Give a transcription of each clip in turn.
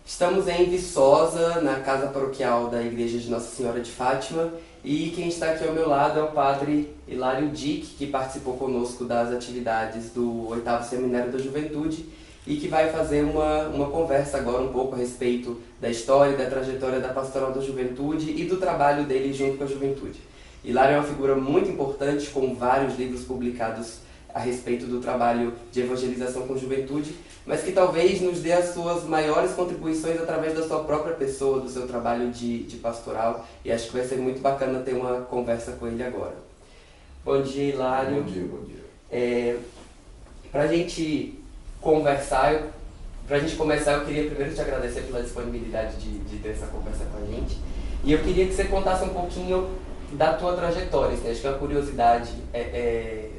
Estamos em Viçosa, na casa paroquial da Igreja de Nossa Senhora de Fátima, e quem está aqui ao meu lado é o padre Hilário Dick, que participou conosco das atividades do 8º Seminário da Juventude e que vai fazer uma conversa agora um pouco a respeito da história e da trajetória da Pastoral da Juventude e do trabalho dele junto com a juventude. Hilário é uma figura muito importante, com vários livros publicados a respeito do trabalho de evangelização com juventude, mas que talvez nos dê as suas maiores contribuições através da sua própria pessoa, do seu trabalho de pastoral, e acho que vai ser muito bacana ter uma conversa com ele agora. Bom dia, Hilário. Bom dia, bom dia. Para a gente conversar, para a gente começar, eu queria primeiro te agradecer pela disponibilidade de ter essa conversa com a gente, e eu queria que você contasse um pouquinho da tua trajetória, assim, acho que é uma curiosidade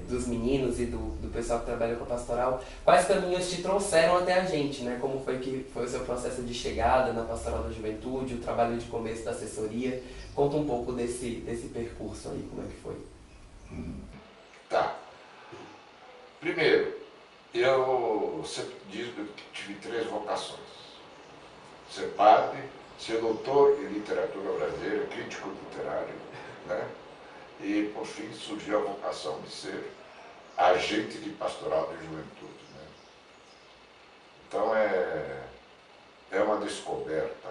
dos meninos e do pessoal que trabalha com a pastoral, quais caminhos te trouxeram até a gente, né? Como foi que foi o seu processo de chegada na Pastoral da Juventude, o trabalho de começo da assessoria, conta um pouco desse percurso aí, como é que foi? Tá. Primeiro, eu sempre digo que tive 3 vocações: ser padre, ser doutor em literatura brasileira, crítico literário, né? E, por fim, surgiu a vocação de ser agente de pastoral de juventude, né? Então, é uma descoberta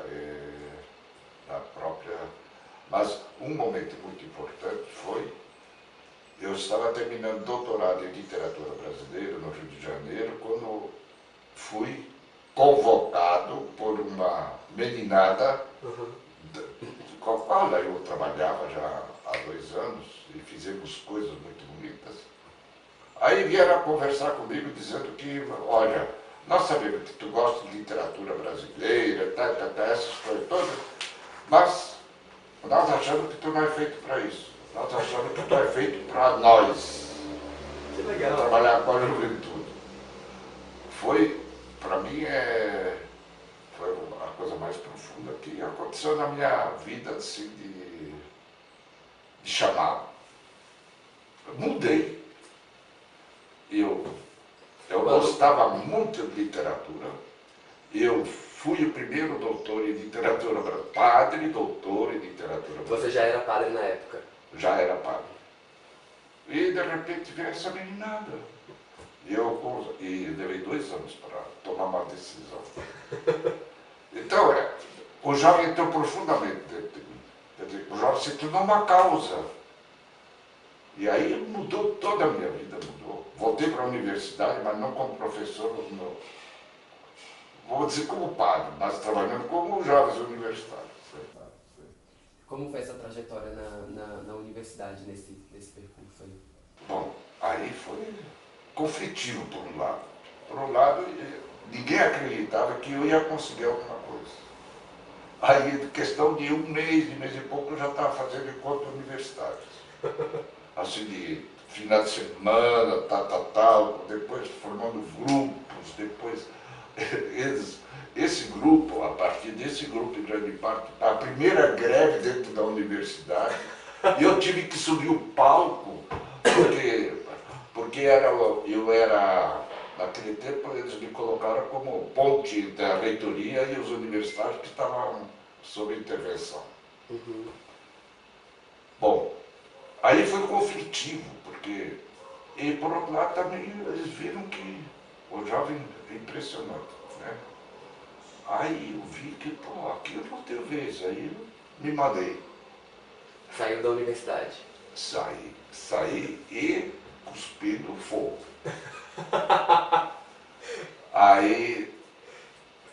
da própria... Mas um momento muito importante foi... Eu estava terminando doutorado em literatura brasileira no Rio de Janeiro, quando fui convocado por uma meninada com a qual eu trabalhava já há 2 anos e fizemos coisas muito bonitas. Aí vieram conversar comigo dizendo que, olha, nós sabemos que tu gosta de literatura brasileira, essas coisas todas, mas nós achamos que tu não é feito para isso. Nós achamos que tu é feito para nós. Que legal. Trabalhar com a juventude. Foi, para mim, foi a coisa mais profunda que aconteceu na minha vida, assim, de chamado. Eu mudei. Eu gostava muito de literatura. Eu fui o primeiro doutor em literatura brasileira, padre doutor em literatura brasileira. Você já era padre na época? Já era padre. E de repente veio essa meninada. E levei 2 anos para tomar uma decisão. Então, o jovem entrou profundamente dentro de mim. Quer dizer, o jovem se tornou uma causa. E aí mudou toda a minha vida, mudou. Voltei para a universidade, mas não como professor, não. Vou dizer como padre, mas trabalhando como jovens universitários. Como foi essa trajetória na universidade, nesse percurso aí? Bom, aí foi conflitivo por um lado. Por um lado, ninguém acreditava que eu ia conseguir alguma coisa. Aí, questão de um mês e pouco, eu já estava fazendo encontros universitários. Assim, de final de semana, tal, depois formando grupos, depois esse grupo, a partir desse grupo, em grande parte, a primeira greve dentro da universidade, e eu tive que subir o palco, porque eu era, naquele tempo eles me colocaram como ponte entre a reitoria e os universitários que estavam sob intervenção. Bom, aí foi conflitivo, porque, e por outro lado também eles viram que o jovem é impressionante, né? Aí eu vi que, pô, aqui eu não tenho vez, aí eu me mandei. Saiu da universidade? Saí e cuspi no fogo. Aí,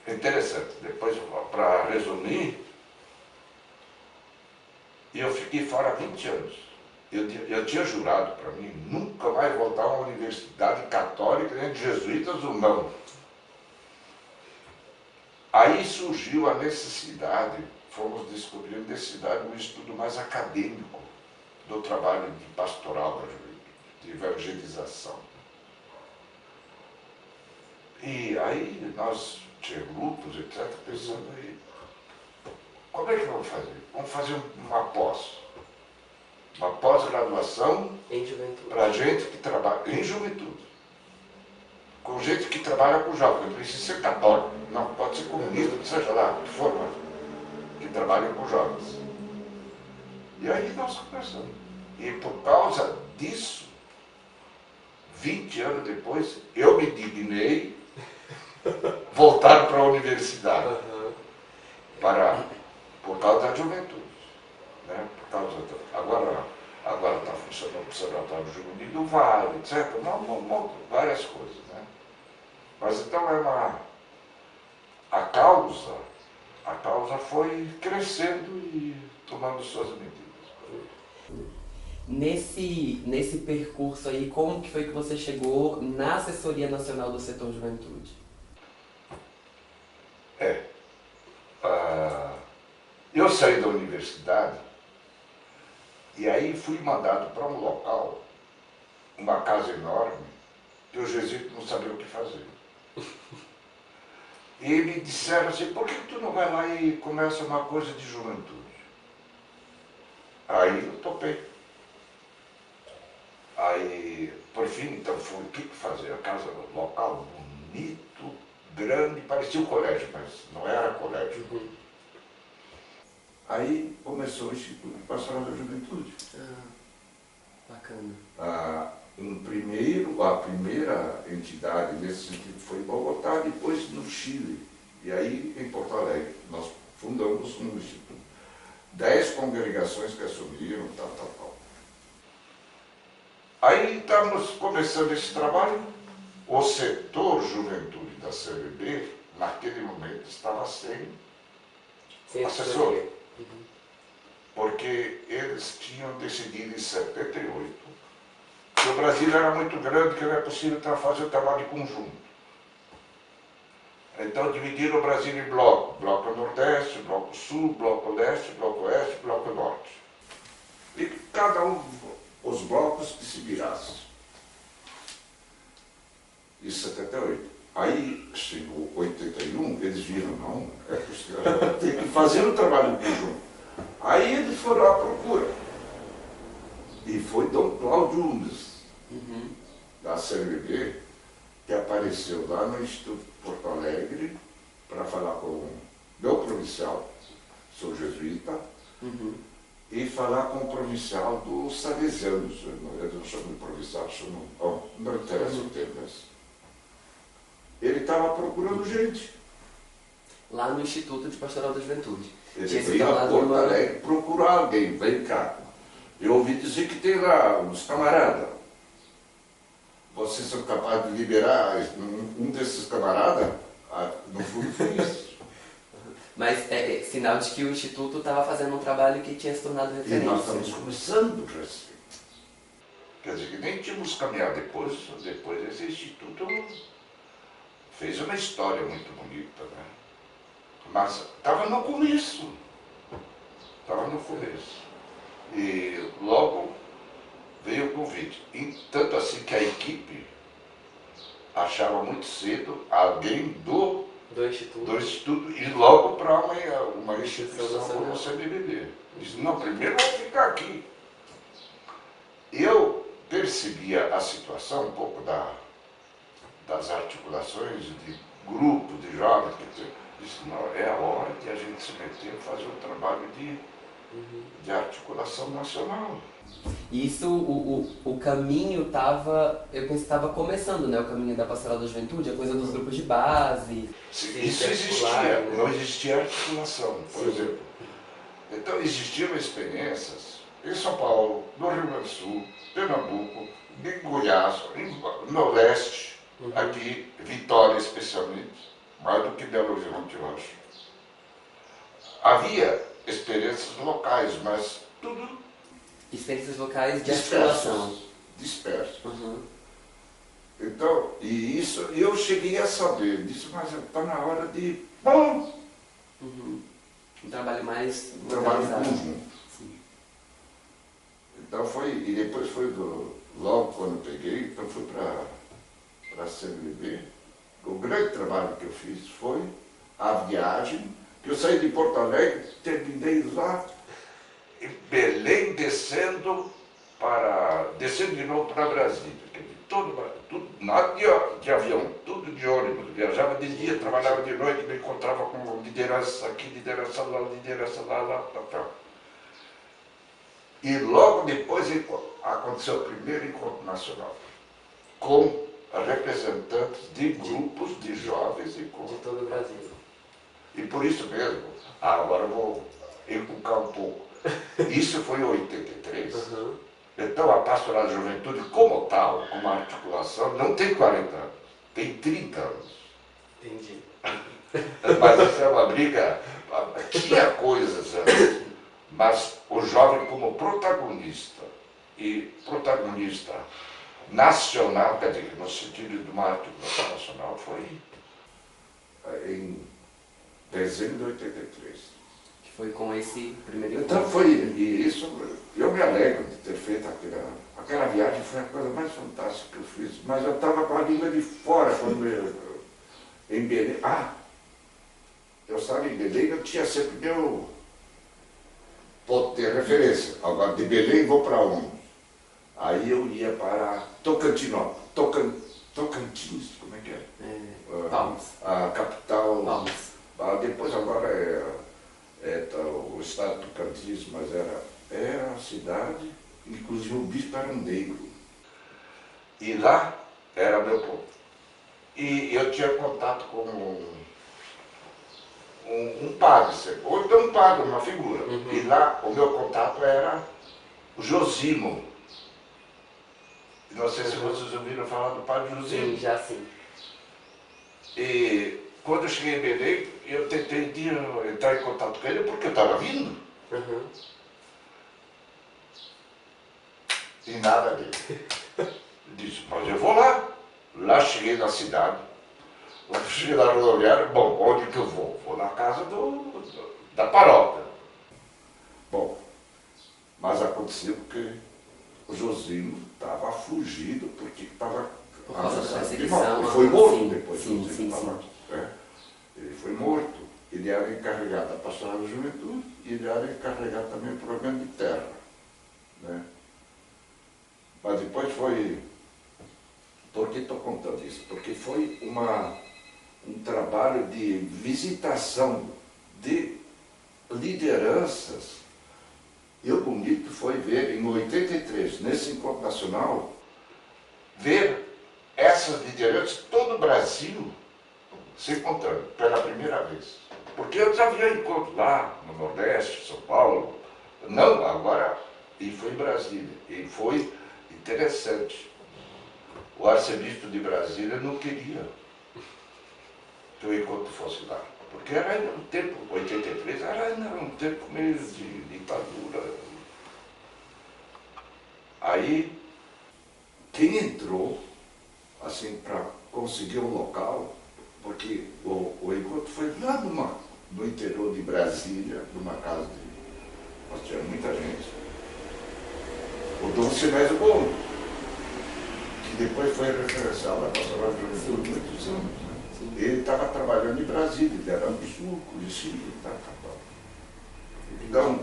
interessante, depois, para resumir, eu fiquei fora 20 anos. Eu tinha jurado para mim nunca mais voltar a uma universidade católica, nem de jesuítas ou não. Aí surgiu a necessidade, fomos descobrir a necessidade de um estudo mais acadêmico do trabalho de pastoral da juventude, de evangelização. E aí nós tínhamos grupos, etc., pensando aí, como é que vamos fazer? Vamos fazer uma pós-graduação Em juventude. para gente que trabalha em juventude. com gente que trabalha com jovens. Não precisa ser católico, não, pode ser comunista, seja lá, de forma que trabalha com jovens. E aí nós conversamos. E por causa disso, 20 anos depois, eu me dignei voltar para a universidade. Por causa da juventude. Né? Por causa agora está funcionando o Observatório Juvenil do Vale, etc. Várias coisas. Né? Mas então a causa foi crescendo e tomando suas medidas. Nesse percurso aí, como que foi que você chegou na Assessoria Nacional do Setor Juventude? Eu saí da universidade e aí fui mandado para um local, uma casa enorme, que os jesuítas não sabiam o que fazer. E me disseram assim, por que tu não vai lá e começa uma coisa de juventude? Aí eu topei. Aí, por fim, então, fui o que fazer? A casa, local bonito, grande, parecia um colégio, mas não era colégio. Aí começou o Instituto Pastoral da Juventude. Bacana. A primeira entidade nesse sentido foi em Bogotá, depois no Chile, e aí em Porto Alegre. Nós fundamos um instituto. 10 congregações que assumiram, tal. Aí estamos começando esse trabalho. O setor juventude da CVB, naquele momento, estava sem assessor. Porque eles tinham decidido em 78 que o Brasil era muito grande, que não é possível fazer o trabalho conjunto. Então dividiram o Brasil em blocos. Bloco Nordeste, Bloco Sul, Bloco Leste, Bloco Oeste, Bloco Norte. E cada um, os blocos que se virassem. Em 78. Aí chegou 81, eles viram, não, é possível, tem que fazer o trabalho conjunto. Aí eles foram à procura. E foi Dom Cláudio Umes, da CNBB, que apareceu lá no Instituto Porto Alegre para falar com o meu provincial, sou jesuíta, e falar com o provincial dos salesianos. Eu não chamo de provincial, não interessa o termo, mas ele estava procurando gente. Lá no Instituto de Pastoral da Juventude. Ele veio a Porto Alegre procurar alguém, vem cá. Eu ouvi dizer que tem lá uns camaradas. Vocês são capazes de liberar um desses camaradas? No fundo foi isso. Mas é sinal de que o Instituto estava fazendo um trabalho que tinha se tornado referência. E nós estamos começando a receber. Quer dizer, que nem tínhamos caminhado depois esse Instituto fez uma história muito bonita, né? Mas estava no começo. E logo veio o convite. E tanto assim que a equipe achava muito cedo alguém do Instituto e logo para uma instituição como o CNBB. Disse, não, primeiro vou ficar aqui. Eu percebia a situação um pouco das articulações de grupo de jovens, disse, não, é a hora de a gente se meter e fazer um trabalho de articulação nacional. Isso, o caminho estava, eu penso que estava começando, né? O caminho da Pastoral da Juventude, a coisa dos grupos de base. Isso existia, né? Não existia articulação, por exemplo. Então existiam experiências em São Paulo, no Rio Grande do Sul, Pernambuco, em Goiás, no leste, aqui, Vitória especialmente, mais do que Belo Horizonte, eu acho. Havia experiências locais, mas tudo experiências locais de articulação. Dispersos. Então, eu cheguei a saber disso, mas está na hora de... Um trabalho mais... Um trabalho conjunto. Então e depois foi logo quando eu peguei, então fui para a CNBB. O grande trabalho que eu fiz foi a viagem, que eu saí de Porto Alegre, terminei lá em Belém, descendo para descer de novo para Brasília. Tudo, nada de avião, tudo de ônibus. Viajava de dia, trabalhava de noite, me encontrava com liderança aqui, liderança lá, tal. E logo depois aconteceu o primeiro encontro nacional, com representantes de grupos de jovens de todo o Brasil. E por isso mesmo, agora eu vou encucar um pouco. Isso foi em 83. Uhum. Então a Pastoral da Juventude, como tal, como articulação, não tem 40 anos, tem 30 anos. Entendi. Mas isso é uma briga, tinha coisas antes, mas o jovem como protagonista, e protagonista nacional, quer dizer, no sentido de uma articulação nacional, foi em dezembro de 83. Que foi com esse primeiro Então encontro. foi, e isso, eu me alegro de ter feito aquela viagem, foi a coisa mais fantástica que eu fiz, mas eu estava com a língua de fora quando em Belém. Eu estava em Belém, eu tinha sempre meu ponto de referência. Agora, de Belém vou para onde? Aí eu ia para Tocantinópolis, Tocantins, como é que é? Palmas. A capital. Palmas. Depois agora o estado do Tocantins, mas era a cidade, inclusive o bispo era um negro. E lá era meu ponto. E eu tinha contato com um padre, ou então um padre, uma figura. Uhum. E lá o meu contato era o Josimo. Não sei se vocês ouviram falar do padre Josimo. Sim, já sim. E quando eu cheguei em Belém, eu tentei entrar em contato com ele porque eu estava vindo. Uhum. E nada dele. Eu disse, mas eu vou lá. Lá cheguei na cidade. Lá cheguei na rodoviária. Bom, onde que eu vou? Vou na casa da paróquia. Bom, mas aconteceu que o Josino estava fugido porque estava Por causa da ameaçado de perseguição. morte. Ele foi morto Sim, depois. sim, Josino sim, estava, Ele foi morto. Ele era encarregado da Pastoral da Juventude e ele era encarregado também do programa de terra. Né? Mas depois foi... Por que estou contando isso? Porque foi um trabalho de visitação de lideranças. E o bonito foi ver, em 83, nesse encontro nacional, ver essas lideranças, todo o Brasil, se encontrando pela primeira vez. Porque eu já havia encontro lá, no Nordeste, São Paulo. Não, agora, e foi em Brasília. E foi interessante. O arcebispo de Brasília não queria que o encontro fosse lá. Porque era ainda um tempo, 83, era ainda um tempo meio de ditadura. Aí, quem entrou, assim, para conseguir um local, porque o encontro foi lá no interior de Brasília, numa casa nós tínhamos muita gente. O Dom Sinésio Gomes, que depois foi referenciado na Pastoral da Juventude muitos anos. Né? Ele estava trabalhando em Brasília, ele era do Sul, conhecido e tal. Então,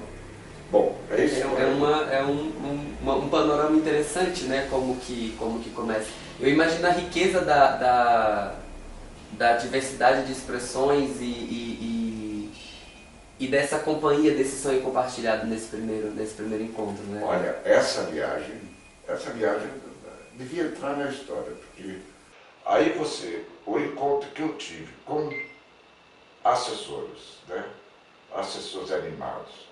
bom, é isso. É um panorama interessante, né? Como que começa. Eu imagino a riqueza da diversidade de expressões e dessa companhia, desse sonho compartilhado nesse primeiro encontro, né? Olha, essa viagem devia entrar na história, porque aí o encontro que eu tive com assessores, né? Assessores animados,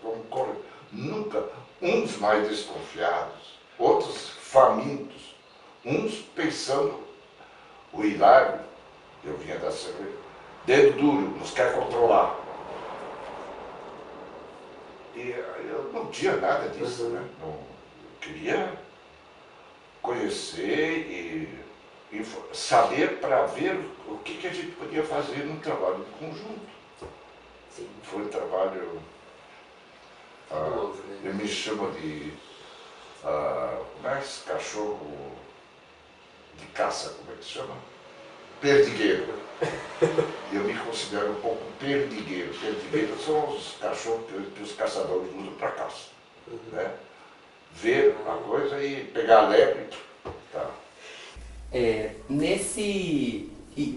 nunca, uns mais desconfiados, outros famintos, uns pensando, o Hilário, eu vinha da cerveja, dedo duro, nos quer controlar. E eu não tinha nada disso, né? Não, eu queria conhecer e saber para ver o que a gente podia fazer num trabalho de conjunto. Sim. Foi um trabalho, né? eu me chamo de, como é esse cachorro de caça, como é que se chama? Perdigueiro. Eu me considero um pouco perdigueiro. Perdigueiro são os cachorros que os caçadores usam para caça. Né? ver a coisa e pegar leve. Tá.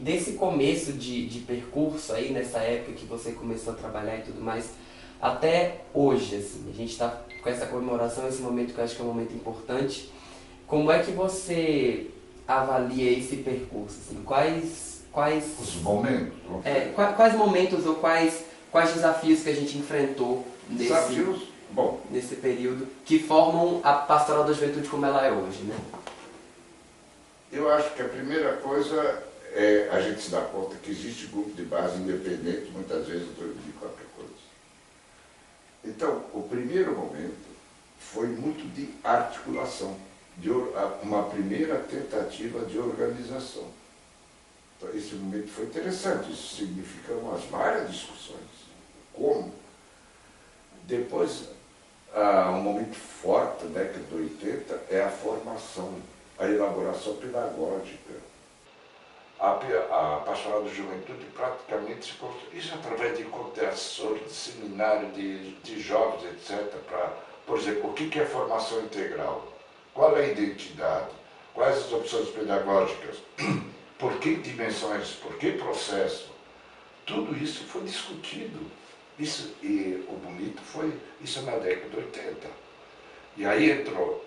Desse começo de percurso aí, nessa época que você começou a trabalhar e tudo mais, até hoje, assim, a gente está com essa comemoração, esse momento que eu acho que é um momento importante. Como é que você avalia esse percurso? Assim? Quais Os momentos. quais momentos ou quais desafios que a gente enfrentou nesse período que formam a Pastoral da Juventude como ela é hoje, né? Eu acho que a primeira coisa é a gente se dar conta que existe grupo de base independente, muitas vezes, de qualquer coisa. Então, o primeiro momento foi muito de articulação, uma primeira tentativa de organização. Então, esse momento foi interessante, isso significa umas várias discussões. Como? Depois, um momento forte, na década de 80, é a formação, a elaboração pedagógica. A Pastoral da Juventude praticamente se construiu, isso através de conversações, de seminário de jovens, etc. Por exemplo, o que é formação integral? Qual é a identidade? Quais as opções pedagógicas? Por que dimensões? Por que processo? Tudo isso foi discutido. E o bonito foi isso na década de 80. E aí entrou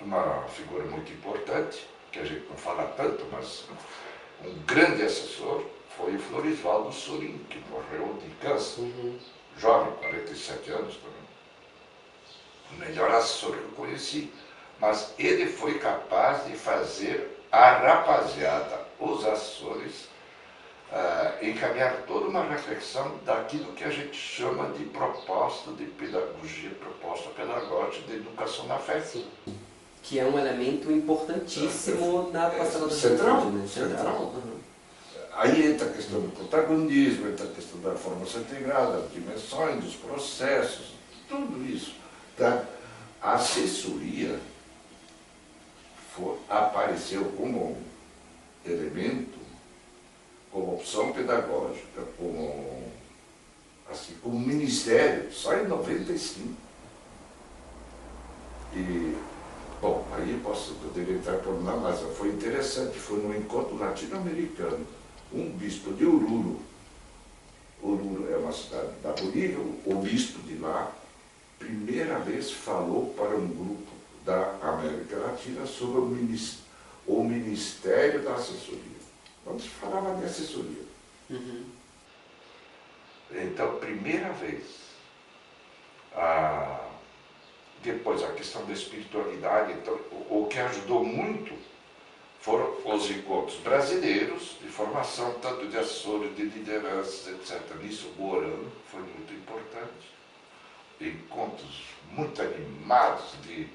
uma figura muito importante, que a gente não fala tanto, mas um grande assessor foi o Florisvaldo Sorin, que morreu de câncer, jovem, 47 anos também. O melhor assessor que eu conheci. Mas ele foi capaz de fazer a rapaziada, os assessores, encaminhar toda uma reflexão daquilo que a gente chama de proposta de pedagogia, proposta pedagógica de educação na fé. Sim. Que é um elemento importantíssimo na Pastoral da Juventude. Central. Aí entra a questão do protagonismo, entra a questão da formação integrada, das dimensões, dos processos, tudo isso. Tá? A assessoria apareceu como elemento, como opção pedagógica, como ministério, só em 95. E, bom, aí eu poderia entrar por lá, mas foi interessante, foi num encontro latino-americano, um bispo de Oruro é uma cidade da Bolívia, o bispo de lá, primeira vez falou para um grupo da América Latina sobre o Ministério da Assessoria. Quando se falava de assessoria. Então, primeira vez. Depois, a questão da espiritualidade. Então, o que ajudou muito foram os encontros brasileiros de formação, tanto de assessores, de lideranças, etc. Nisso, o Orano foi muito importante. Encontros muito animados de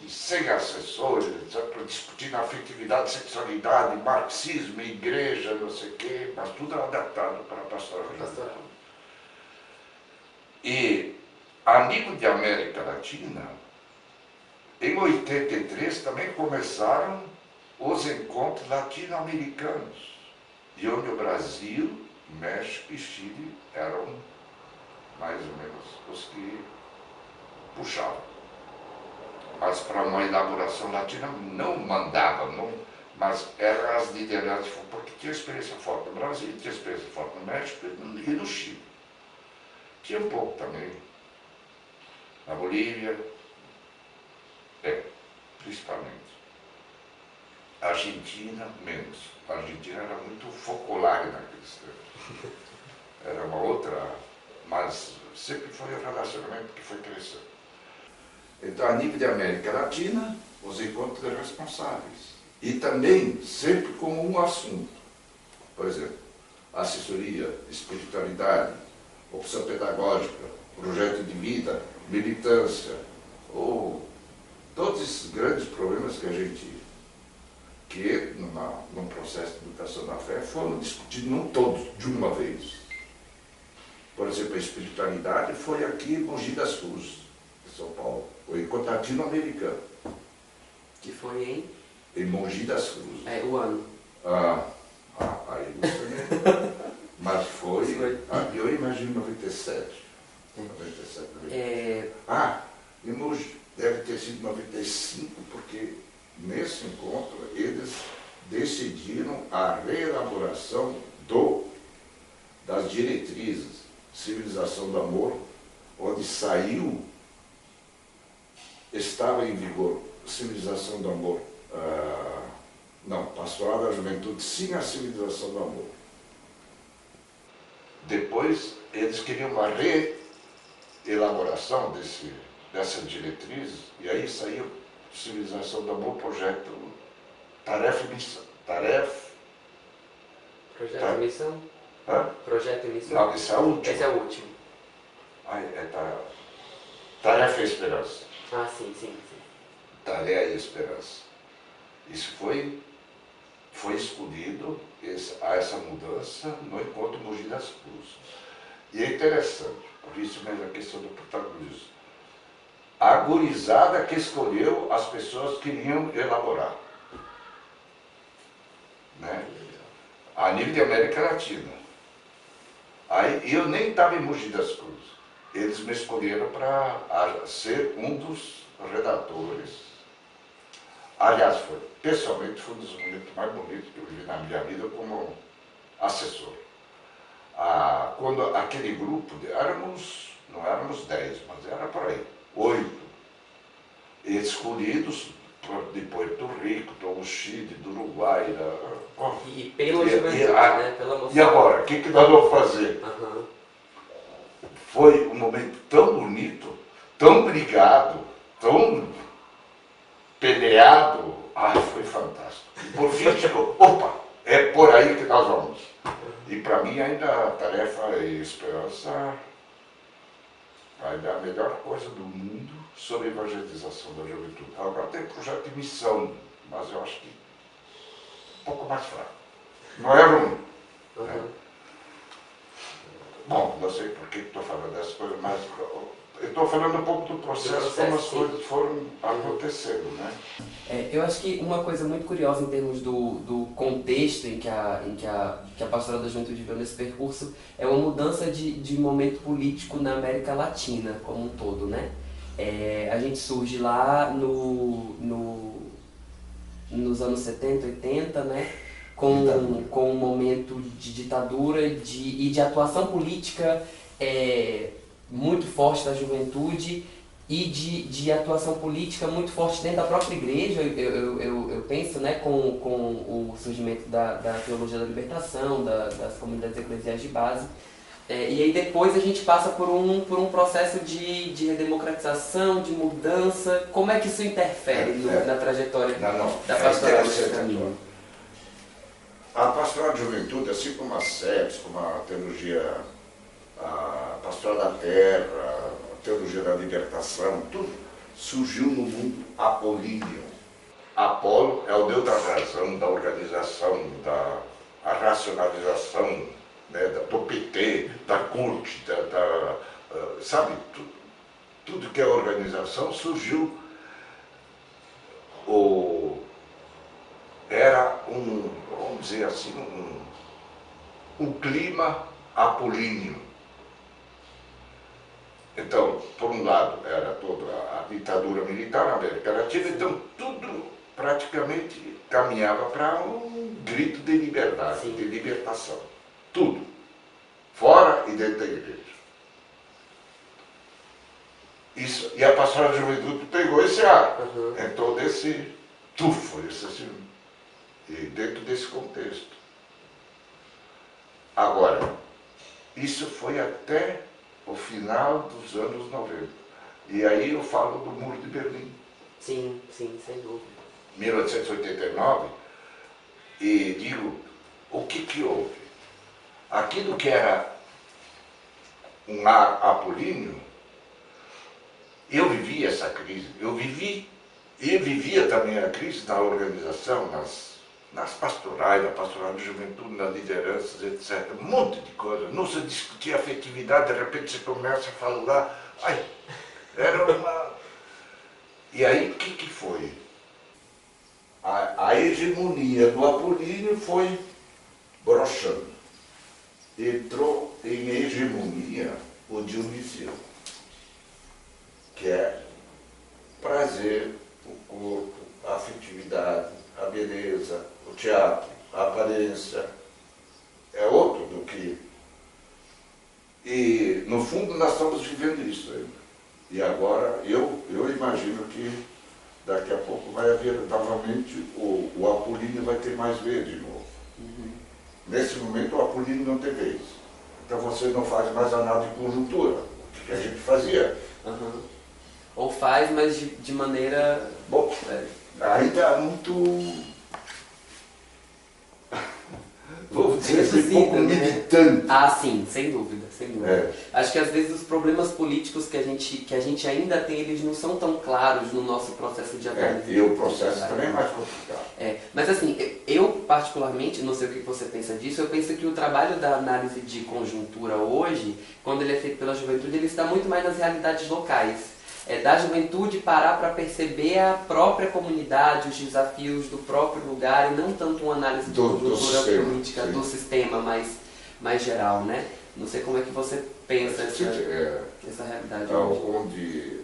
100 assessores, para discutir na afetividade, sexualidade, marxismo, igreja, não sei o quê, mas tudo adaptado para a pastoral. E, a nível de América Latina, em 83 também começaram os encontros latino-americanos, de onde o Brasil, México e Chile eram mais ou menos os que puxavam. Mas para uma elaboração latina não mandava, mas eram as lideranças, porque tinha experiência forte no Brasil, tinha experiência forte no México e no Chile. Tinha um pouco também na Bolívia, principalmente. A Argentina, menos. A Argentina era muito focolar naqueles tempos. Era uma outra, mas sempre foi um relacionamento que foi crescendo. Então, a nível de América Latina, os encontros responsáveis. E também, sempre como um assunto. Por exemplo, assessoria, espiritualidade, opção pedagógica, projeto de vida, militância, ou todos esses grandes problemas que a gente, num processo de educação da fé, foram discutidos não todos de uma vez. Por exemplo, a espiritualidade foi aqui em Mogi das Cruzes, em São Paulo, o encontro latino-americano. Que foi em Mogi das Cruzes. O ano. Aí você também. Mas foi, eu imagino 97. 97. em Mogi. Deve ter sido 95, porque nesse encontro eles decidiram a reelaboração das diretrizes Civilização do Amor, onde saiu, estava em vigor Civilização do Amor, Pastoral da Juventude, sim, a Civilização do Amor. Depois, eles queriam uma reelaboração dessas diretrizes, e aí saiu Civilização do Amor, projeto Tarefa e Missão. Projeto e Missão? Hã? Projeto e Missão? Não, esse é o último. Esse é o último. Tarefa e Esperança. Ah, sim. Tarefa e Esperança. Isso foi escolhido, essa mudança, no encontro Mogi das Cruzes. E é interessante, por isso mesmo a questão do protagonismo. A gurizada que escolheu as pessoas que iriam elaborar. Né? A nível de América Latina. Aí eu nem estava em Mogi das Cruzes. Eles me escolheram para ser um dos redatores. Aliás, pessoalmente foi um dos momentos mais bonitos que eu vivi na minha vida como assessor. Quando aquele grupo, não éramos 10, mas era por aí, 8, escolhidos de Porto Rico, do Chile, do Uruguai. E pela juventude, né? Pela moção. E agora, o que nós vamos fazer? Uhum. Foi um momento tão bonito, tão brigado, tão peleado. Foi fantástico. E por fim, chegou, opa, é por aí que nós vamos. E para mim ainda a Tarefa e Esperança ainda é a melhor coisa do mundo sobre a evangelização da juventude. Agora tem projeto de missão, mas eu acho que um pouco mais fraco. Não é ruim. Uhum. Né? Bom, não sei por que estou falando dessas coisas, mas eu estou falando um pouco do processo, como as coisas foram acontecendo, né? Eu acho que uma coisa muito curiosa em termos do contexto em que a Pastoral da Juventude viveu nesse percurso é uma mudança de momento político na América Latina como um todo, né? A gente surge lá nos anos 70, 80, né? Com um momento de ditadura e de atuação política muito forte da juventude e de atuação política muito forte dentro da própria igreja, eu penso, né, com o surgimento da teologia da libertação, das comunidades eclesiais de base. E aí depois a gente passa por um processo de redemocratização, de mudança. Como é que isso interfere na trajetória da pastoral desse caminho? A pastoral de juventude, assim como a SEPS, como a teologia, a pastoral da terra, a teologia da libertação, tudo surgiu no mundo apolíneo. Apolo é o deus da razão, da organização, da racionalização, né, do PT, da corte, sabe, tudo que é organização surgiu. Era vamos dizer assim, um clima apolíneo. Então, por um lado, era toda a ditadura militar na América Latina, então tudo praticamente caminhava para um grito de liberdade, sim, de libertação. Tudo. Fora e dentro da igreja. Isso, e a pastoral da juventude pegou esse ar, entrou nesse tufo, e dentro desse contexto. Agora, isso foi até o final dos anos 90. E aí eu falo do Muro de Berlim. Sim, sem dúvida. 1889, e digo, o que houve? Aquilo que era um ar apolíneo, eu vivi essa crise, e vivia também a crise na organização, nas pastorais, na pastoral de juventude, nas lideranças, etc. Um monte de coisas. Não se discutia afetividade, de repente você começa a falar, era uma... E aí o que foi? A hegemonia do apolíneo foi broxando. Entrou em hegemonia o Dionisio, que é prazer, o corpo, a afetividade, a beleza, o teatro, a aparência. É outro do que... E, no fundo, nós estamos vivendo isso ainda. E agora, eu imagino que daqui a pouco vai haver novamente, o Apolíneo vai ter mais vez de novo. Nesse momento, o Apolíneo não tem vez. Então você não faz mais análise de conjuntura, o que a gente fazia. Ou faz, mas de maneira... Bom, ainda é muito... Vou dizer assim, um pouco militante. Ah, sim, sem dúvida, sem dúvida. É. Acho que às vezes os problemas políticos que a gente ainda tem, eles não são tão claros no nosso processo de análise. E o processo também é mais complicado. Mas assim, eu particularmente, não sei o que você pensa disso, eu penso que o trabalho da análise de conjuntura hoje, quando ele é feito pela juventude, ele está muito mais nas realidades locais. É da juventude parar para perceber a própria comunidade, os desafios do próprio lugar, e não tanto uma análise de conjuntura política do sistema mais geral, né? Não sei como é que você pensa essa realidade. Onde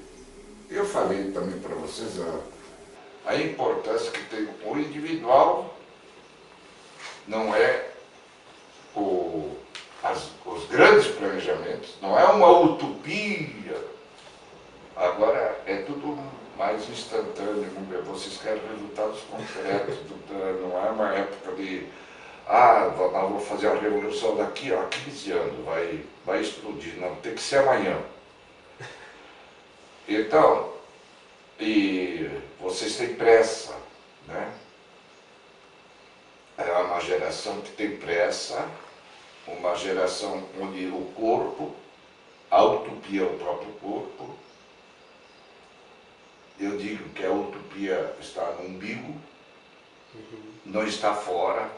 eu falei também para vocês a importância que tem o individual, não é os grandes planejamentos, não é uma utopia. Agora é tudo mais instantâneo, vocês querem resultados concretos, não é uma época de nós vamos fazer a revolução daqui a 15 anos, vai explodir, não, tem que ser amanhã. Então, e vocês têm pressa, né? É uma geração que tem pressa, uma geração onde o corpo, a utopia é o próprio corpo. Eu digo que a utopia está no umbigo, não está fora,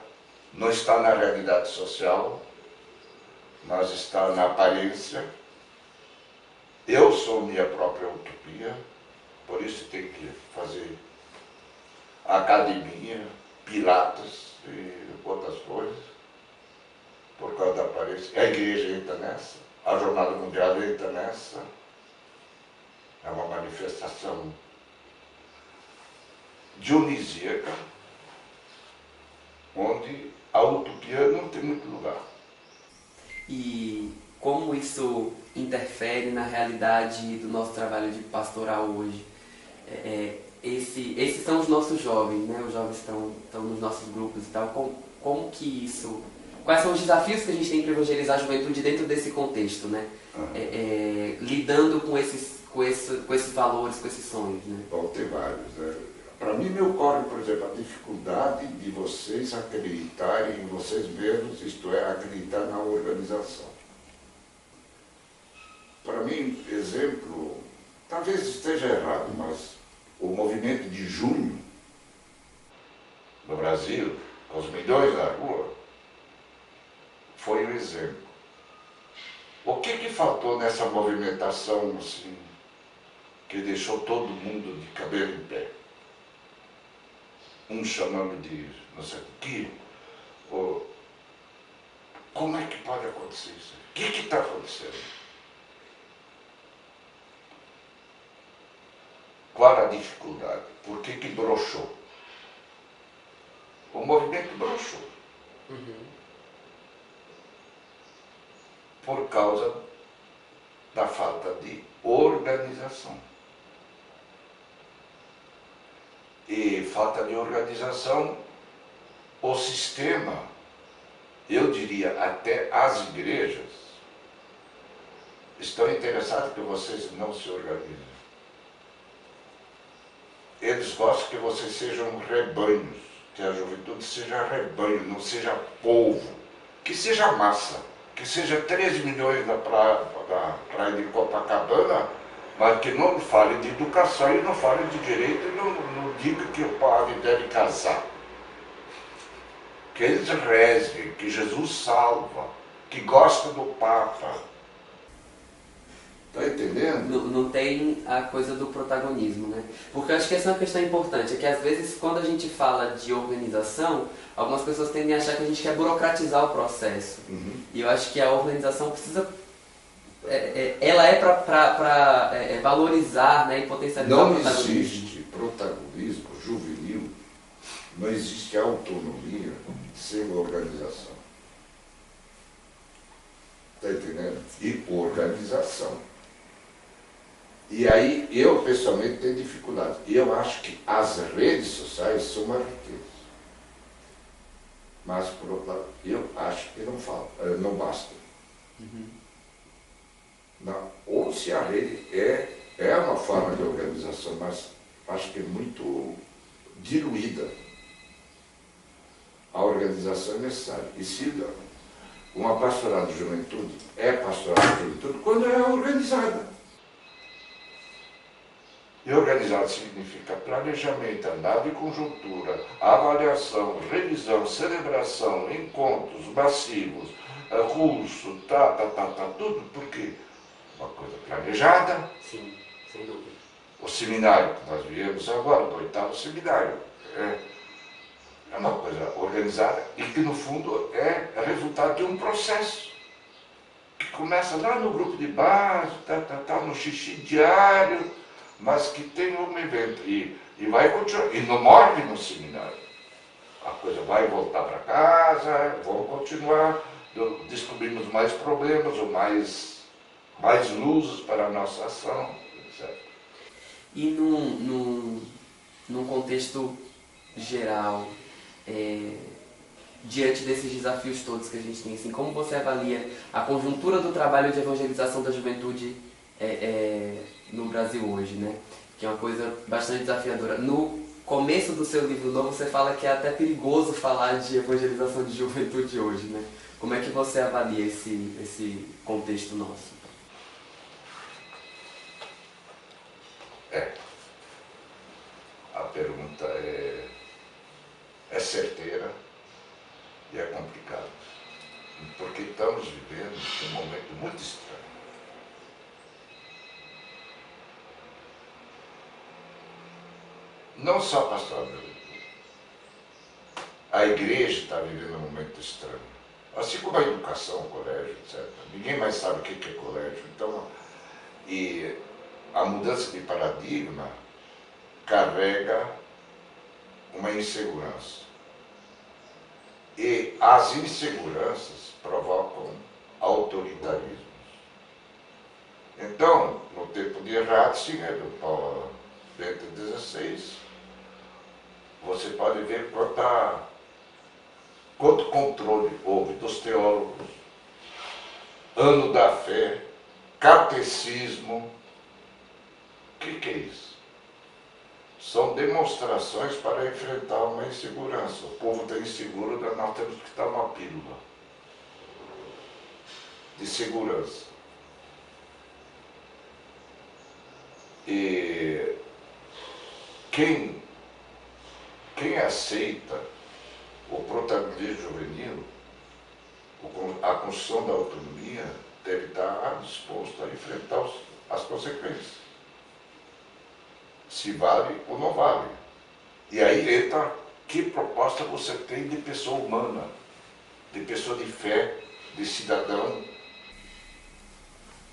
não está na realidade social, mas está na aparência. Eu sou minha própria utopia, por isso tenho que fazer academia, pilates e outras coisas, por causa da aparência. A igreja entra nessa, a Jornada Mundial entra nessa. É uma manifestação dionisíaca, onde a utopia não tem muito lugar. E como isso interfere na realidade do nosso trabalho de pastoral hoje? Esses são os nossos jovens, né? Os jovens estão nos nossos grupos e tal. Como que isso... Quais são os desafios que a gente tem para evangelizar a juventude dentro desse contexto, né? Lidando com esses valores, com esses sonhos, né? Bom, tem vários, né? Para mim me ocorre, por exemplo, a dificuldade de vocês acreditarem em vocês mesmos, isto é, acreditar na organização. Para mim, exemplo, talvez esteja errado, mas o movimento de junho no Brasil, com os milhões na rua, foi um exemplo. O que faltou nessa movimentação, assim, que deixou todo mundo de cabelo em pé? Um chamando de não sei o que. Como é que pode acontecer isso? O que está acontecendo? Qual a dificuldade? Por que broxou? O movimento broxou. Por causa da falta de organização. E falta de organização, o sistema, eu diria até as igrejas, estão interessados que vocês não se organizem. Eles gostam que vocês sejam rebanhos, que a juventude seja rebanho, não seja povo, que seja massa, que seja 13 milhões na praia de Copacabana, mas que não fale de educação e não fale de direito e não diga que o padre deve casar. Que eles rezem, que Jesus salva, que gosta do Papa. Está entendendo? Não tem a coisa do protagonismo, né? Porque eu acho que essa é uma questão importante, é que às vezes quando a gente fala de organização, algumas pessoas tendem a achar que a gente quer burocratizar o processo. E eu acho que a organização precisa ela é para valorizar, né, e potencializar o Não protagonismo. existe protagonismo juvenil, não existe autonomia sem organização. Está entendendo? E organização. E aí, eu pessoalmente tenho dificuldade. E eu acho que as redes sociais são uma riqueza. Mas, por outro lado, eu acho que não basta. Não. Ou se a rede é uma forma de organização, mas acho que é muito diluída. A organização é necessária. E se uma pastoral de juventude é pastoral de juventude quando é organizada. E organizado significa planejamento, andado de conjuntura, avaliação, revisão, celebração, encontros massivos, curso, tudo. Por quê? Uma coisa planejada. Sim, sem dúvida. O seminário que nós viemos agora, o 8º seminário, é uma coisa organizada e que, no fundo, é resultado de um processo que começa lá no grupo de base, no xixi diário, mas que tem um evento e vai continuar, e não morre no seminário. A coisa vai voltar para casa, vamos continuar, descobrimos mais problemas ou mais luzes para a nossa ação, etc. E num contexto geral, diante desses desafios todos que a gente tem, assim, como você avalia a conjuntura do trabalho de evangelização da juventude no Brasil hoje, né? Que é uma coisa bastante desafiadora. No começo do seu livro novo, você fala que é até perigoso falar de evangelização de juventude hoje, né? Como é que você avalia esse contexto nosso? A pergunta é certeira e é complicada, porque estamos vivendo um momento muito estranho. Não só a pastoral da juventude. A igreja está vivendo um momento estranho. Assim como a educação, o colégio, etc. Ninguém mais sabe o que é colégio. Então, e a mudança de paradigma carrega uma insegurança. E as inseguranças provocam autoritarismos. Então, no tempo de Ratzinger, do Paulo Bento XVI, você pode ver quanto controle houve dos teólogos, ano da fé, catecismo. O que é isso? São demonstrações para enfrentar uma insegurança. O povo está inseguro, nós temos que dar uma pílula de segurança. E quem aceita o protagonismo juvenil, a construção da autonomia, deve estar disposto a enfrentar as consequências. Se vale ou não vale. E aí entra que proposta você tem de pessoa humana, de pessoa de fé, de cidadão.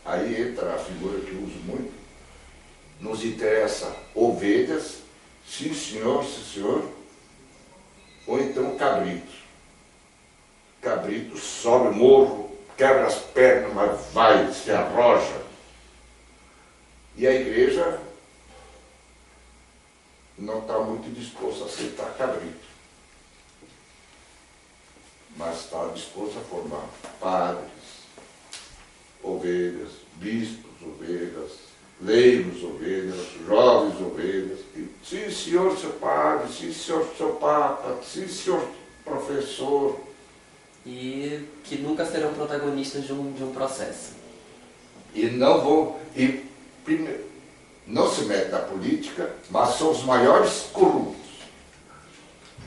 Aí entra a figura que eu uso muito. Nos interessa ovelhas, sim senhor, ou então cabrito. Cabrito sobe o morro, quebra as pernas, mas vai, se arroja. E a igreja não está muito disposta a aceitar cabrito. Mas está disposta a formar padres, ovelhas, bispos, ovelhas, leigos, ovelhas, jovens ovelhas. Sim, senhor, seu padre, sim, senhor, seu papa, sim, senhor, professor. E que nunca serão protagonistas de um processo. E não vão. E, primeiro, não se metem na política, mas são os maiores corruptos.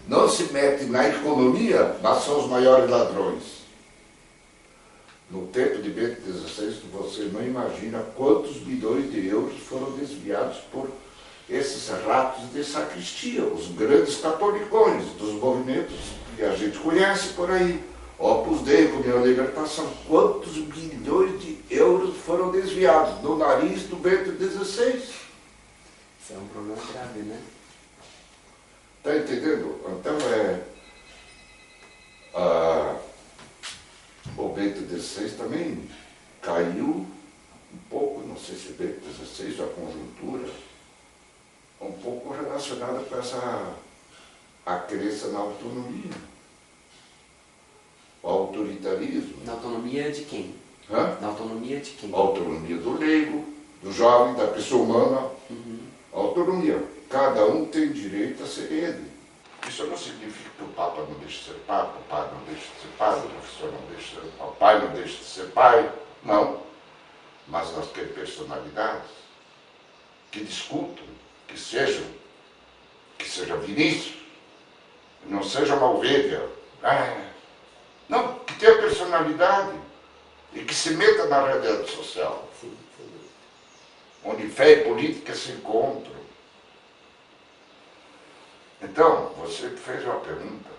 Não se metem na economia, mas são os maiores ladrões. No tempo de Bento XVI, você não imagina quantos bilhões de euros foram desviados por esses ratos de sacristia, os grandes catolicões dos movimentos que a gente conhece por aí. Opus Dei, União Libertação. Quantos bilhões de euros foram desviados do nariz do Bento XVI? Isso é um problema grave, né? Está entendendo? Então o Bento XVI também caiu um pouco, não sei se Bento XVI ou a conjuntura, um pouco relacionada com a crença na autonomia, o autoritarismo. Na autonomia de quem? Hã? Na autonomia de quem? A autonomia do leigo, do jovem, da pessoa humana. A autonomia. Cada um tem direito a ser ele. Isso não significa que o Papa não deixe de ser Papa, o Pai não deixe de ser Pai, o professor não deixe de ser Pai, o pai não deixe de ser Pai. Não. Mas nós temos personalidades que discutam, que seja Vinícius, que não seja uma ovelha. Não, que tenha personalidade e que se meta na realidade social. Sim, sim. Onde fé e política se encontram. Então, você fez uma pergunta.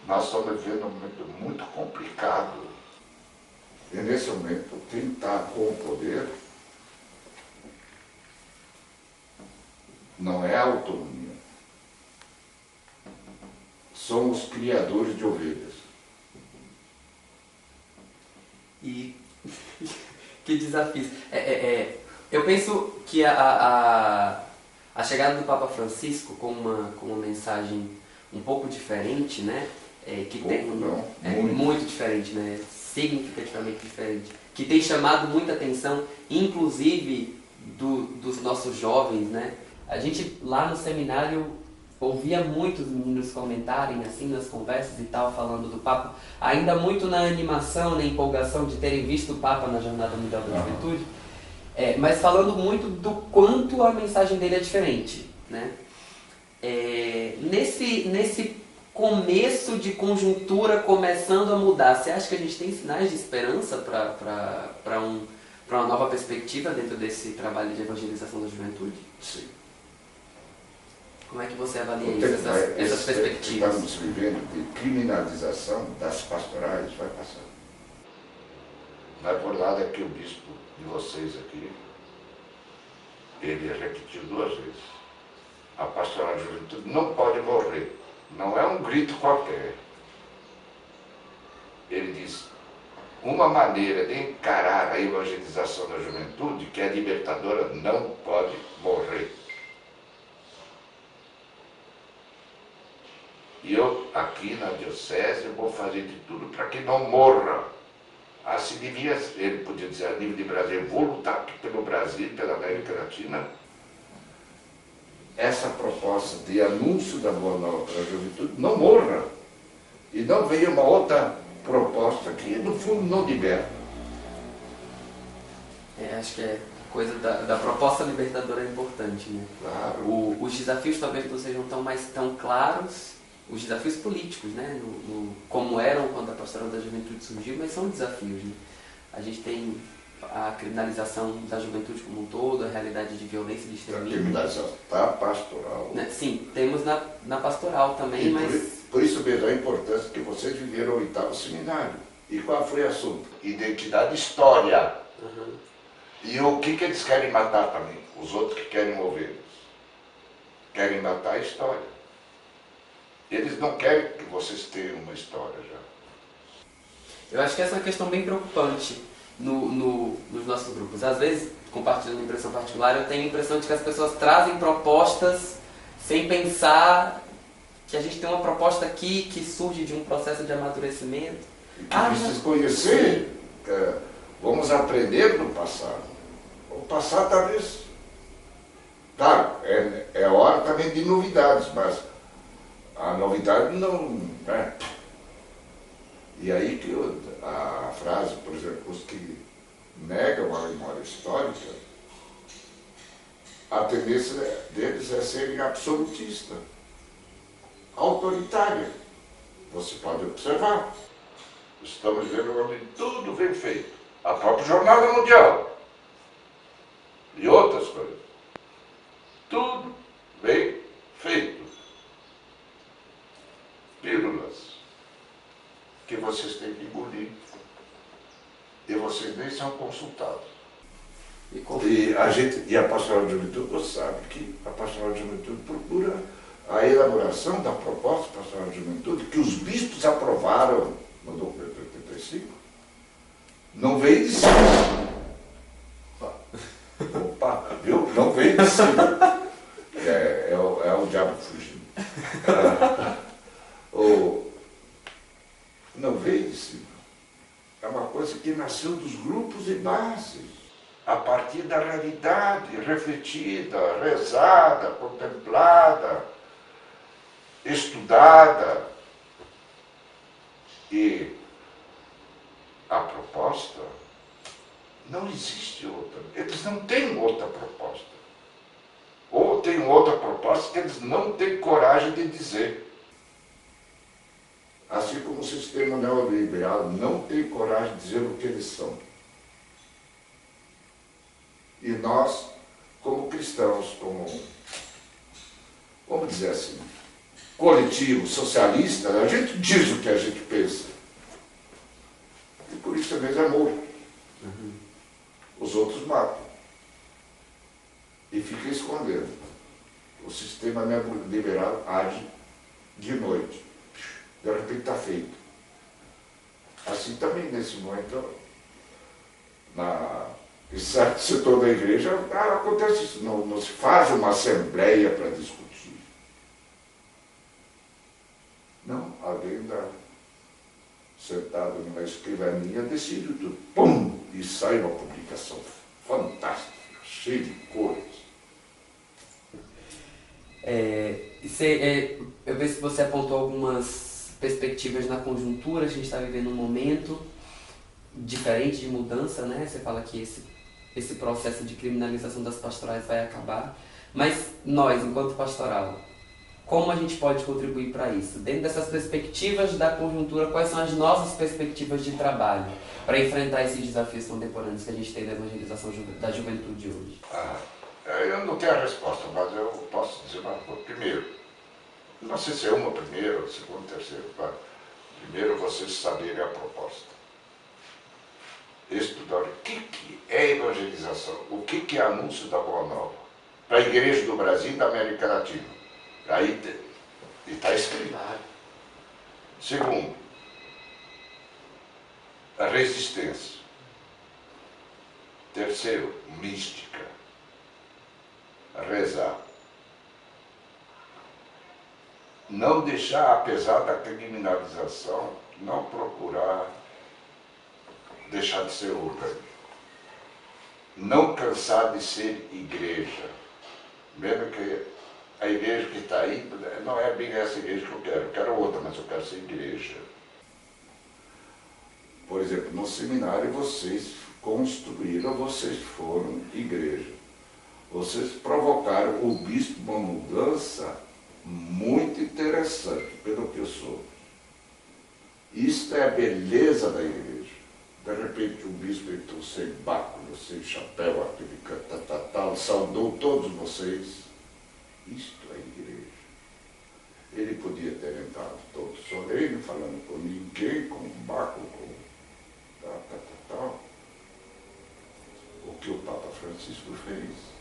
Nós estamos vivendo um momento muito complicado. E nesse momento, quem está com o poder não é a autonomia. São os criadores de ovelhas. E que desafios. Eu penso que a chegada do Papa Francisco com uma mensagem um pouco diferente, né? Muito diferente, né? Significativamente diferente, que tem chamado muita atenção, inclusive dos nossos jovens, né? A gente lá no seminário ouvia muitos meninos comentarem assim nas conversas e tal, falando do Papa, ainda muito na animação, na empolgação de terem visto o Papa na Jornada Mundial da Juventude, mas falando muito do quanto a mensagem dele é diferente, né? Nesse começo de conjuntura começando a mudar, você acha que a gente tem sinais de esperança para uma nova perspectiva dentro desse trabalho de evangelização da juventude? Sim. Como é que você avalia isso, essas perspectivas? Estamos vivendo de criminalização das pastorais, vai passar. Não é por nada que o bispo de vocês aqui, ele repetiu 2 vezes. A pastoral da juventude não pode morrer. Não é um grito qualquer. Ele diz, uma maneira de encarar a evangelização da juventude, que é libertadora, não pode morrer. E eu, aqui na diocese, eu vou fazer de tudo para que não morra. Assim devia, ele podia dizer, a nível de Brasil, eu vou lutar aqui pelo Brasil, pela América Latina. Essa proposta de anúncio da Boa Nova para a juventude não morra. E não venha uma outra proposta que, no fundo, não liberta. Acho que a coisa da proposta libertadora é importante, né? Claro. Os desafios talvez não sejam tão claros, os desafios políticos, né? Como eram quando a pastoral da juventude surgiu, mas são desafios, né? A gente tem a criminalização da juventude como um todo, a realidade de violência e de A extermínio. criminalização da pastoral. Né? Sim, temos na pastoral também, mas... Por isso mesmo a importância que vocês viveram o 8º seminário. E qual foi o assunto? Identidade e história. Uhum. E o que eles querem matar também? Os outros que querem ovelhas. Querem matar a história. Eles não querem que vocês tenham uma história já. Eu acho que essa é uma questão bem preocupante nos nossos grupos. Às vezes, compartilhando impressão particular, eu tenho a impressão de que as pessoas trazem propostas sem pensar que a gente tem uma proposta aqui que surge de um processo de amadurecimento. E que precisa conhecer. Vamos aprender do passado. O passado talvez... Claro, é hora também de novidades, mas a novidade não... Né? E aí que a frase, por exemplo, os que negam a memória histórica, a tendência deles é serem absolutistas, autoritária. Você pode observar. Estamos vendo onde tudo vem feito. A própria Jornada Mundial. E outras coisas. Tudo vem feito. Pílulas. presidentes são consultados. E a Pastoral de Juventude, você sabe que a Pastoral de Juventude procura a elaboração da proposta Pastoral de Juventude que os bispos aprovaram no documento 85, não veio de cima. Opa, viu? Não veio de cima. É o diabo fugindo. Não veio de cima. É uma coisa que nasceu dos grupos e bases, a partir da realidade refletida, rezada, contemplada, estudada. E a proposta, não existe outra. Eles não têm outra proposta. Ou têm outra proposta que eles não têm coragem de dizer. Assim como o sistema neoliberal não tem coragem de dizer o que eles são. E nós, como cristãos, vamos dizer assim, coletivo, socialista, a gente diz o que a gente pensa. E por isso mesmo é morto. Os outros matam. E fica escondendo. O sistema neoliberal age de noite. De repente está feito. Assim também nesse momento, em certo setor da igreja, acontece isso. Não se faz uma assembleia para discutir. Não, alguém está sentado numa escrivaninha, decide tudo. Pum! E sai uma publicação fantástica, cheia de cores. Eu vejo que você apontou algumas perspectivas na conjuntura. A gente está vivendo um momento diferente de mudança, né? Você fala que esse processo de criminalização das pastorais vai acabar. Mas nós, enquanto pastoral, como a gente pode contribuir para isso? Dentro dessas perspectivas da conjuntura, quais são as nossas perspectivas de trabalho para enfrentar esses desafios contemporâneos que a gente tem da evangelização da juventude hoje? Eu não tenho a resposta, mas eu posso dizer uma coisa. Primeiro, não sei se é uma primeira, segunda, terceira, quarta. Primeiro, vocês saberem a proposta. Estudar o que é evangelização, o que é anúncio da Boa Nova para a Igreja do Brasil e da América Latina. Aí está escrito. Segundo, a resistência. Terceiro, mística. Rezar. Não deixar, apesar da criminalização, não procurar deixar de ser orgânico. Não cansar de ser igreja. Mesmo que a igreja que está aí, não é bem essa igreja que eu quero outra, mas eu quero ser igreja. Por exemplo, no seminário vocês construíram, vocês foram igreja. Vocês provocaram o bispo uma mudança muito interessante, pelo que eu soube. Isto é a beleza da igreja. De repente o bispo entrou sem báculo, sem chapéu, aquele tal, saudou todos vocês. Isto é igreja. Ele podia ter entrado todo solene, falando com ninguém, com báculo, com tal. O que o Papa Francisco fez.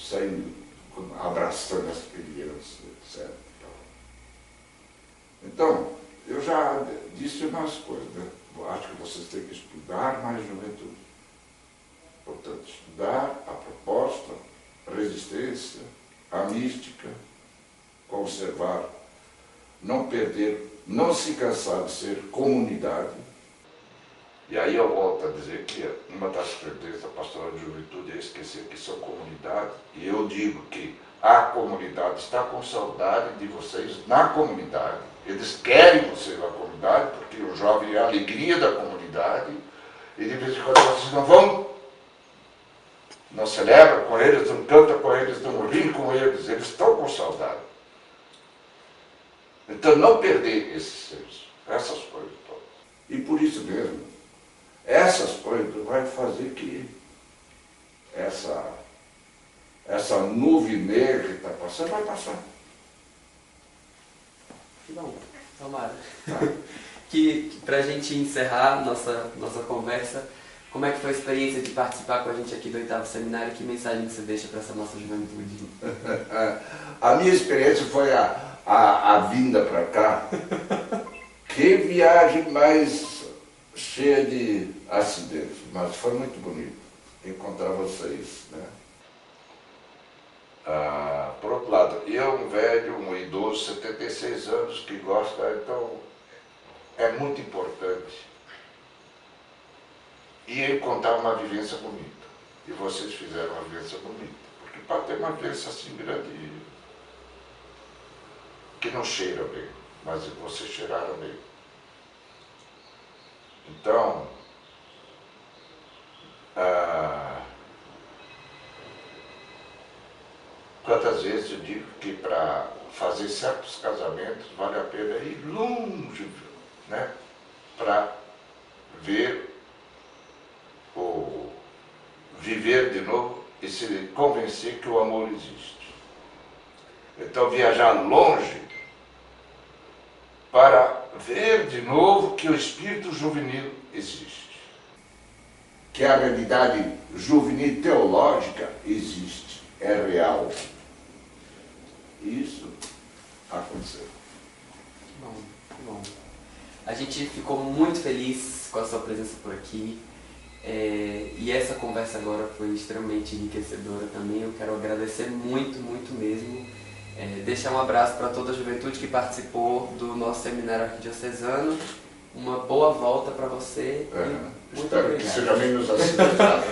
Saindo, abraçando as crianças, etc. Então, eu já disse umas coisas, né? Eu acho que vocês têm que estudar mais juventude. Portanto, estudar a proposta, a resistência, a mística, conservar, não perder, não se cansar de ser comunidade. E aí eu volto a dizer que uma das tendências da pastoral de juventude é esquecer que são comunidade. E eu digo que a comunidade está com saudade de vocês na comunidade. Eles querem vocês na comunidade, porque o jovem é a alegria da comunidade. E de vez em quando vocês não vão, não celebram com eles, não cantam com eles, não riem com eles. Eles estão com saudade. Então não perder essas coisas todas. E por isso mesmo, essas coisas vai fazer que essa nuvem negra que está passando, vai passar. Que bom, tomara. Pra gente encerrar nossa conversa, como é que foi a experiência de participar com a gente aqui do 8º Seminário? Que mensagem você deixa para essa nossa juventude? A minha experiência foi a vinda para cá. Que viagem mais cheia de acidentes, mas foi muito bonito encontrar vocês, né? Por outro lado, eu, um velho, um idoso, 76 anos, que gosta, então é muito importante. E ele contar uma vivência bonita. E vocês fizeram uma vivência bonita. Porque pode ter uma vivência assim grande que não cheira bem, mas vocês cheiraram bem. Então, quantas vezes eu digo que para fazer certos casamentos vale a pena ir longe, né? Para ver ou viver de novo e se convencer que o amor existe. Então viajar longe para ver de novo que o espírito juvenil existe. Que a realidade juvenil teológica existe, é real. Isso aconteceu. Bom. A gente ficou muito feliz com a sua presença por aqui. E essa conversa agora foi extremamente enriquecedora também. Eu quero agradecer muito, muito mesmo. Deixar um abraço para toda a juventude que participou do nosso seminário arquidiocesano. Uma boa volta para você. Muito Espero obrigado. que seja menos acidentado.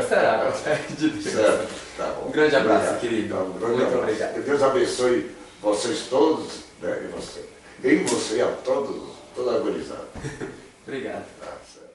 Será, com fé de Deus. Certo, tá bom. Um grande abraço, Obrigado. querido. Tá, um grande Muito abraço. obrigado. Que Deus abençoe vocês todos, né, e você. Em você, a toda a gurizada. Obrigado. Tá certo.